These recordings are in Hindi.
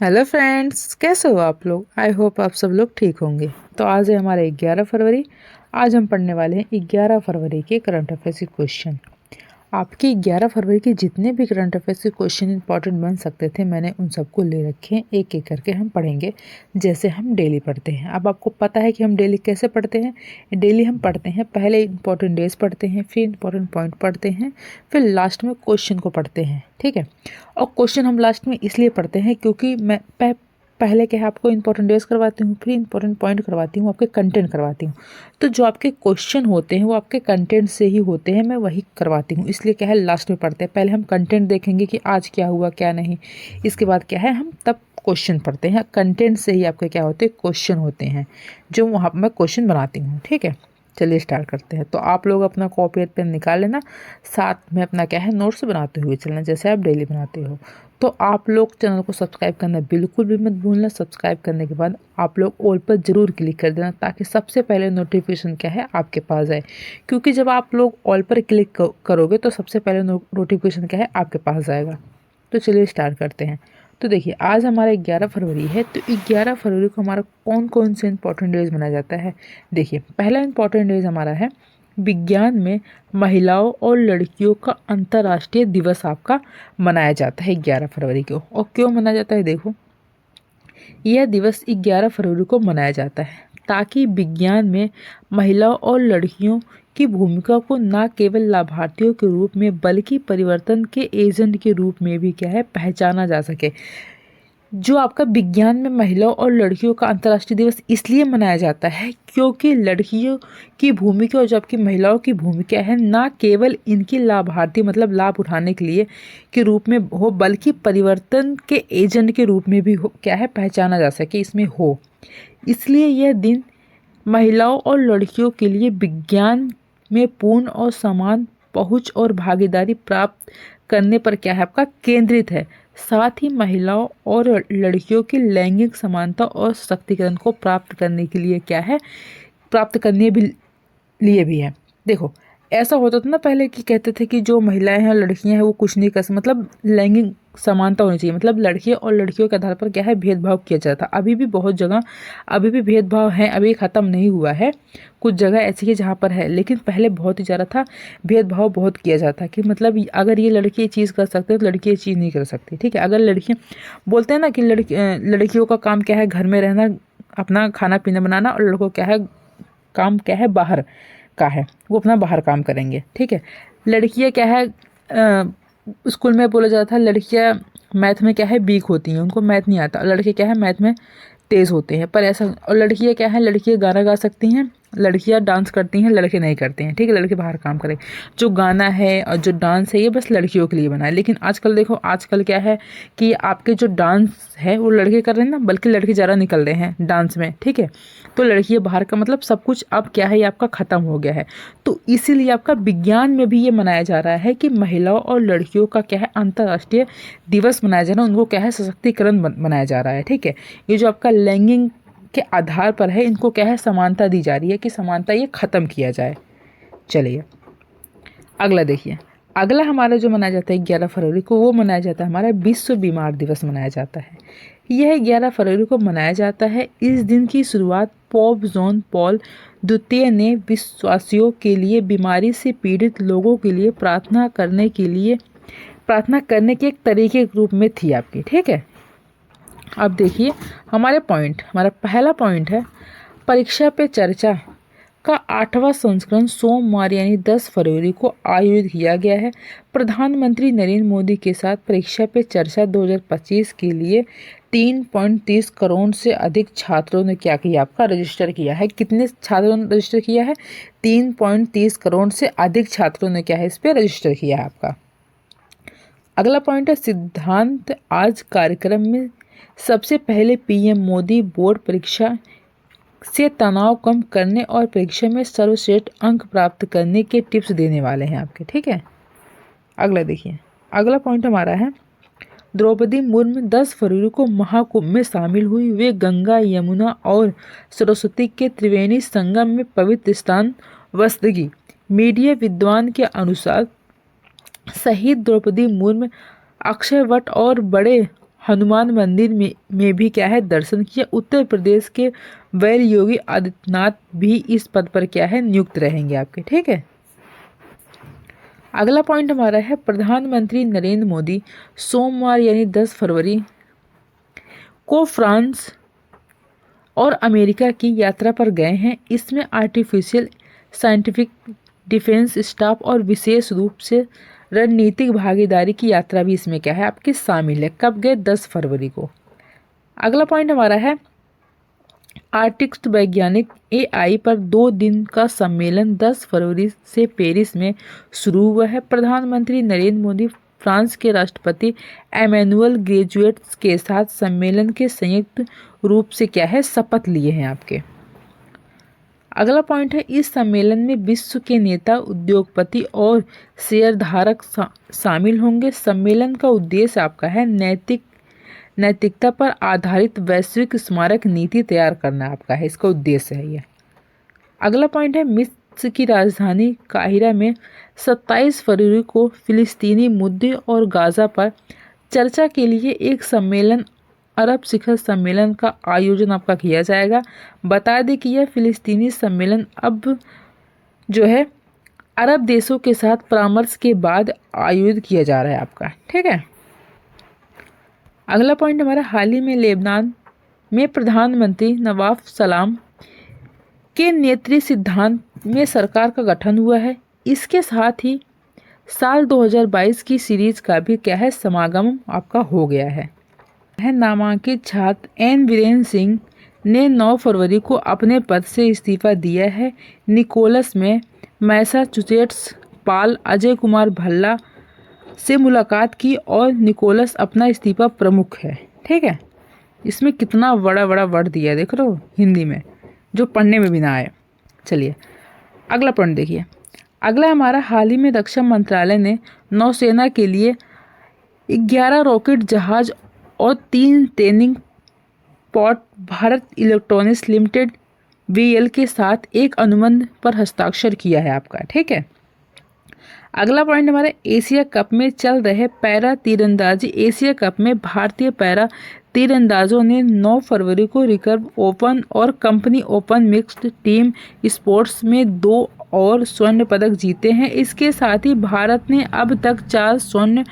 हेलो फ्रेंड्स, कैसे हो आप लोग। आई होप आप सब लोग ठीक होंगे। तो आज है हमारा 11 फरवरी। आज हम पढ़ने वाले हैं 11 फरवरी के करंट अफेयर्स के क्वेश्चन। आपके 11 फरवरी के जितने भी करंट अफेयर्स के क्वेश्चन इंपॉर्टेंट बन सकते थे, मैंने उन सबको ले रखे हैं। एक एक करके हम पढ़ेंगे जैसे हम डेली पढ़ते हैं। अब आपको पता है कि हम डेली कैसे पढ़ते हैं। डेली हम पढ़ते हैं, पहले इंपॉर्टेंट डेज पढ़ते हैं, फिर इंपॉर्टेंट पॉइंट पढ़ते हैं, फिर लास्ट में क्वेश्चन को पढ़ते हैं। ठीक है। और क्वेश्चन हम लास्ट में इसलिए पढ़ते हैं क्योंकि मैं पहले क्या है, आपको इंपॉर्टेंट डेज करवाती हूँ, फिर इंपॉर्टेंट पॉइंट करवाती हूँ, आपके कंटेंट करवाती हूँ। तो जो आपके क्वेश्चन होते हैं वो आपके कंटेंट से ही होते हैं, मैं वही करवाती हूँ। इसलिए क्या है, लास्ट में पढ़ते हैं। पहले हम कंटेंट देखेंगे कि आज क्या हुआ क्या नहीं, इसके बाद क्या है हम तब क्वेश्चन पढ़ते हैं। कंटेंट से ही आपके क्या होते हैं, क्वेश्चन होते हैं, जो वहाँ मैं क्वेश्चन बनाती हूँ। ठीक है, चलिए स्टार्ट करते हैं। तो आप लोग अपना कॉपी और पेन निकाल लेना, साथ में अपना क्या है नोट्स बनाते हुए चलना, जैसे आप डेली बनाते हो। तो आप लोग चैनल को सब्सक्राइब करना बिल्कुल भी मत भूलना। सब्सक्राइब करने के बाद आप लोग ऑल पर ज़रूर क्लिक कर देना, ताकि सबसे पहले नोटिफिकेशन क्या है आपके पास आए। क्योंकि जब आप लोग ऑल पर क्लिक करोगे तो सबसे पहले नोटिफिकेशन क्या है आपके पास आएगा। तो चलिए स्टार्ट करते हैं। तो देखिए, आज हमारा 11 फरवरी है। तो 11 फरवरी को हमारा कौन कौन से इंपॉर्टेंट डेज मनाया जाता है। देखिए, पहला इंपॉर्टेंट डेज हमारा है विज्ञान में महिलाओं और लड़कियों का अंतर्राष्ट्रीय दिवस आपका मनाया जाता है 11 फरवरी को। और क्यों मनाया जाता है, देखो, यह दिवस 11 फरवरी को मनाया जाता है ताकि विज्ञान में महिलाओं और लड़कियों की भूमिका को न केवल लाभार्थियों के रूप में बल्कि परिवर्तन के एजेंट के रूप में भी क्या है पहचाना जा सके। जो आपका विज्ञान में महिलाओं और लड़कियों का अंतर्राष्ट्रीय दिवस इसलिए मनाया जाता है क्योंकि लड़कियों की भूमिका और जो आपकी महिलाओं की भूमिका है ना केवल इनकी लाभार्थी मतलब लाभ उठाने के लिए के रूप में हो, बल्कि परिवर्तन के एजेंट के रूप में भी हो क्या है पहचाना जा सके, इसमें हो। इसलिए यह दिन महिलाओं और लड़कियों के लिए विज्ञान में पूर्ण और समान पहुंच और भागीदारी प्राप्त करने पर क्या है आपका केंद्रित है। साथ ही महिलाओं और लड़कियों की लैंगिक समानता और सशक्तिकरण को प्राप्त करने के लिए क्या है, प्राप्त करने भी लिए भी है। देखो, ऐसा होता था ना पहले कि कहते थे कि जो महिलाएं हैं लड़कियां हैं वो कुछ नहीं कर सकती, मतलब लैंगिक समानता होनी चाहिए, मतलब लड़कियों और लड़कियों के आधार पर क्या है भेदभाव किया जाता। अभी भी बहुत जगह अभी भी भेदभाव है, अभी ख़त्म नहीं हुआ है। कुछ जगह ऐसी है जहाँ पर है, लेकिन पहले बहुत ही ज़्यादा था, भेदभाव बहुत किया जाता कि मतलब अगर ये लड़की ये चीज़ कर सकते हैं तो लड़की ये चीज़ नहीं कर सकती। ठीक है, अगर लड़कियाँ बोलते हैं ना कि लड़कियों का काम क्या है घर में रहना, अपना खाना पीना बनाना, और लड़कों क्या है काम क्या है बाहर का है, वो अपना बाहर काम करेंगे। ठीक है, लड़कियां क्या है स्कूल में बोला जाता था लड़कियां मैथ में क्या है वीक होती हैं, उनको मैथ नहीं आता। लड़के क्या है मैथ में तेज़ होते हैं, पर ऐसा। और लड़कियां क्या है, लड़कियां गाना गा सकती हैं, लड़कियां डांस करती हैं, लड़के नहीं करते हैं। ठीक है, लड़के बाहर काम करें। जो गाना है और जो डांस है ये बस लड़कियों के लिए बना है। लेकिन आजकल देखो, आजकल क्या है कि आपके जो डांस है वो लड़के कर रहे हैं ना, बल्कि लड़के ज़्यादा निकल रहे हैं डांस में। ठीक है, तो लड़कियां बाहर का मतलब सब कुछ अब क्या है ये आपका ख़त्म हो गया है। तो इसीलिए आपका विज्ञान में भी ये मनाया जा रहा है कि महिलाओं और लड़कियों का क्या है अंतर्राष्ट्रीय दिवस मनाया जा रहा है, उनको क्या है सशक्तिकरण बनाया जा रहा है। ठीक है, ये जो आपका लैंगिक के आधार पर है, इनको क्या है समानता दी जा रही है कि समानता ये ख़त्म किया जाए। चलिए अगला देखिए। अगला हमारा जो मनाया जाता है 11 फरवरी को, वो मनाया जाता है हमारा विश्व बीमार दिवस मनाया जाता है। यह 11 फरवरी को मनाया जाता है। इस दिन की शुरुआत पोप जॉन पॉल द्वितीय ने विश्वासियों के लिए बीमारी से पीड़ित लोगों के लिए प्रार्थना करने के एक तरीके के रूप में थी आपकी। ठीक है, अब देखिए हमारा पहला पॉइंट है परीक्षा पे चर्चा का 8वां संस्करण सोमवार यानी 10 फरवरी को आयोजित किया गया है। प्रधानमंत्री नरेंद्र मोदी के साथ परीक्षा पे चर्चा 2025 के लिए 3.30 करोड़ से अधिक छात्रों ने क्या किया आपका रजिस्टर किया है। कितने छात्रों ने रजिस्टर किया है, 3.30 करोड़ से अधिक छात्रों ने क्या है इस पर रजिस्टर किया है आपका। अगला पॉइंट है सिद्धांत आज कार्यक्रम में सबसे पहले पीएम मोदी बोर्ड परीक्षा से तनाव कम करने और परीक्षा में सर्वश्रेष्ठ अंक प्राप्त करने के टिप्स देने वाले हैं आपके। ठीक है, अगला देखिए। अगला पॉइंट हमारा है द्रौपदी मुर्मू 10 फरवरी को महाकुंभ में शामिल हुई। वे गंगा यमुना और सरस्वती के त्रिवेणी संगम में पवित्र स्नान वस्तगी। मीडिया विद्वान के अनुसार शहीद द्रौपदी मुर्मू अक्षय वट और बड़े हनुमान मंदिर में भी क्या है दर्शन किया। उत्तर प्रदेश के वैल योगी आदित्यनाथ भी इस पद पर क्या है नियुक्त रहेंगे आपके। ठीक है, अगला पॉइंट हमारा है प्रधानमंत्री नरेंद्र मोदी सोमवार यानी 10 फरवरी को फ्रांस और अमेरिका की यात्रा पर गए हैं। इसमें आर्टिफिशियल साइंटिफिक डिफेंस स्टाफ और विशेष रूप से रणनीतिक भागीदारी की यात्रा भी इसमें क्या है आपकी शामिल है। कब गए? 10 फरवरी को। अगला पॉइंट हमारा है आर्कटिक वैज्ञानिक एआई पर 2 दिन का सम्मेलन 10 फरवरी से पेरिस में शुरू हुआ है। प्रधानमंत्री नरेंद्र मोदी फ्रांस के राष्ट्रपति एमेनुअल ग्रेजुएट्स के साथ सम्मेलन के संयुक्त रूप से क्या है शपथ लिए हैं आपके। अगला पॉइंट है इस सम्मेलन में विश्व के नेता, उद्योगपति और शेयरधारक शामिल होंगे। सम्मेलन का उद्देश्य आपका है नैतिकता पर आधारित वैश्विक स्मारक नीति तैयार करना आपका है, इसका उद्देश्य है ये। अगला पॉइंट है मिस्र की राजधानी काहिरा में 27 फरवरी को फिलिस्तीनी मुद्दे और गाजा पर चर्चा के लिए एक सम्मेलन अरब शिखर सम्मेलन का आयोजन आपका किया जाएगा। बता दें कि यह फिलिस्तीनी सम्मेलन अब जो है अरब देशों के साथ परामर्श के बाद आयोजित किया जा रहा है आपका। ठीक है, अगला पॉइंट हमारा हाल ही में लेबनान में प्रधानमंत्री नवाफ सलाम के नेतृत्व सिद्धांत में सरकार का गठन हुआ है। इसके साथ ही साल 2022 की सीरीज का भी क्या है समागम आपका हो गया है। नामांकित छात्र एन वीरेंद्र सिंह ने 9 फरवरी को अपने पद से इस्तीफा दिया है। निकोलस में मैसाचुसेट्स पाल अजय कुमार भल्ला से मुलाकात की और निकोलस अपना इस्तीफा प्रमुख है। ठीक है, इसमें कितना बड़ा बड़ा वर्ड दिया है देख रहे हो हिंदी में, जो पढ़ने में भी ना आए। चलिए अगला पॉइंट देखिए। अगला हमारा हाल ही में रक्षा मंत्रालय ने नौसेना के लिए 11 रॉकेट जहाज और 3 training pod Bharat electronics limited BEL के साथ एक अनुबंध पर हस्ताक्षर किया है आपका। ठीक है, अगला पॉइंट हमारा एशिया कप में चल रहे पैरा तीरंदाजी एशिया कप में भारतीय पैरा तीरंदाजों ने 9 फरवरी को रिकर्व ओपन और company open mixed team sports में 2 और स्वर्ण पदक जीते हैं। इसके साथ ही भारत ने अब तक 4 स्वर्ण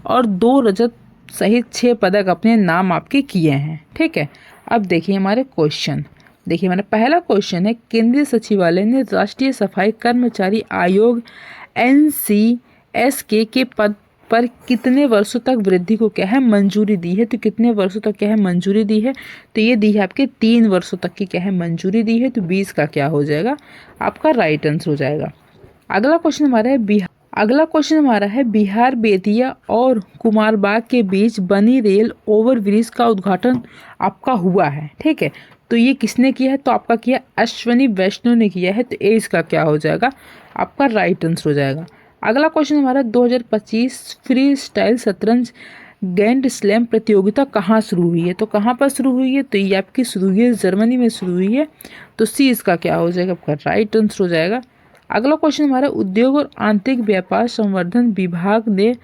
और 2 रजत सहित 6 पदक अपने नाम आपके किए हैं। ठीक है, अब देखिए हमारे क्वेश्चन। देखिए हमारा पहला क्वेश्चन है केंद्रीय सचिवालय ने राष्ट्रीय सफाई कर्मचारी आयोग NCSK के पद पर कितने वर्षों तक वृद्धि को क्या है मंजूरी दी है। तो कितने वर्षों तक क्या है मंजूरी दी है, तो ये दी है आपके 3 वर्षों तक की क्या है मंजूरी दी है। तो 20 का क्या हो जाएगा आपका राइट आंसर हो जाएगा। अगला क्वेश्चन हमारा है बिहार बेतिया और कुमारबाग के बीच बनी रेल ओवरब्रिज का उद्घाटन आपका हुआ है। ठीक है, तो ये किसने किया है, तो आपका किया अश्वनी वैष्णव ने किया है। तो ए इसका क्या हो जाएगा आपका राइट आंसर हो जाएगा। अगला क्वेश्चन हमारा 2025 फ्री स्टाइल शतरंज ग्रैंड स्लैम प्रतियोगिता कहाँ शुरू हुई है। तो कहाँ पर शुरू हुई है, तो ये आपकी शुरू हुई है जर्मनी में शुरू हुई है। तो सी इसका क्या हो जाएगा आपका राइट आंसर हो जाएगा। अगला क्वेश्चन हमारा उद्योग और आंतरिक व्यापार संवर्धन विभाग ने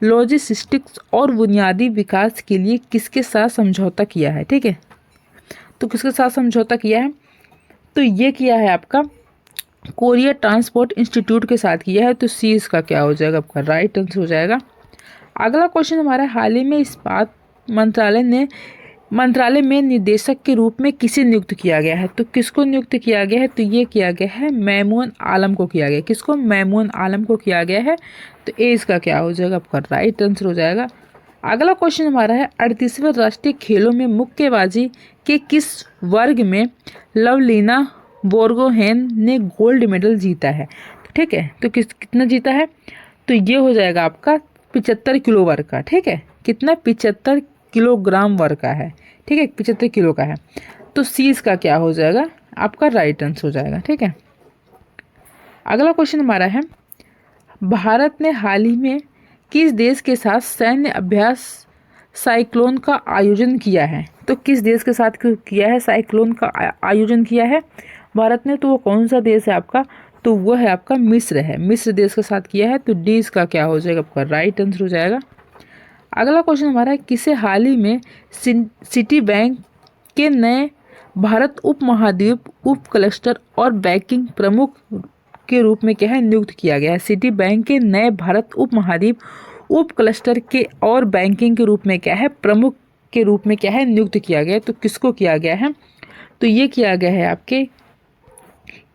लॉजिस्टिक्स और बुनियादी विकास के लिए किसके साथ समझौता किया है। ठीक है, तो किसके साथ समझौता किया है, तो ये किया है आपका कोरिया ट्रांसपोर्ट इंस्टीट्यूट के साथ किया है। तो सी इसका क्या हो जाएगा आपका राइट आंसर हो जाएगा। अगला क्वेश्चन हमारा हाल ही में इस्पात मंत्रालय में निदेशक के रूप में किसे नियुक्त किया गया है। तो किसको नियुक्त किया गया है, तो ये किया गया है मैमून आलम को किया गया। किसको, मैमून आलम को किया गया है। तो ए इसका क्या हो जाएगा आपका राइट आंसर हो जाएगा। अगला क्वेश्चन हमारा है 38वें राष्ट्रीय खेलों में मुक्केबाजी के किस वर्ग में लवलीना बोर्गोहेन ने गोल्ड मेडल जीता है। ठीक है, तो कितना जीता है, तो ये हो जाएगा आपका 75 किलो वर्ग का। ठीक है, कितना 75 किलोग्राम वर्ग का है। ठीक है, 75 किलो का है। तो सी इसका क्या हो जाएगा आपका राइट आंसर हो जाएगा। ठीक है, अगला क्वेश्चन हमारा है भारत ने हाल ही में किस देश के साथ सैन्य अभ्यास साइक्लोन का आयोजन किया है। तो किस देश के साथ किया है साइक्लोन का आयोजन किया है भारत ने, तो वो कौन सा देश है आपका, तो वो है आपका मिस्र है। मिस्र देश के साथ किया है। तो डी इसका क्या हो जाएगा आपका राइट आंसर हो जाएगा। अगला क्वेश्चन हमारा है, किसे हाल ही में सिटी बैंक के नए भारत उपमहाद्वीप उप क्लस्टर और बैंकिंग प्रमुख के रूप में क्या है नियुक्त किया गया है। सिटी बैंक के नए भारत उपमहाद्वीप उप क्लस्टर के और बैंकिंग के रूप में क्या है प्रमुख के रूप में क्या है नियुक्त किया गया है। तो किसको किया गया है, तो ये किया गया है आपके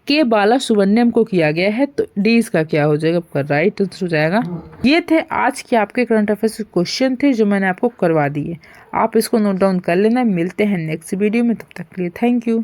के बाला सुब्रमण्यम को किया गया है। तो डी इसका क्या हो जाएगा, आपका राइट आंसर हो जाएगा। ये थे आज के आपके करंट अफेयर्स क्वेश्चन थे जो मैंने आपको करवा दिए। आप इसको नोट डाउन कर लेना। मिलते हैं नेक्स्ट वीडियो में, तब तक के लिए थैंक यू।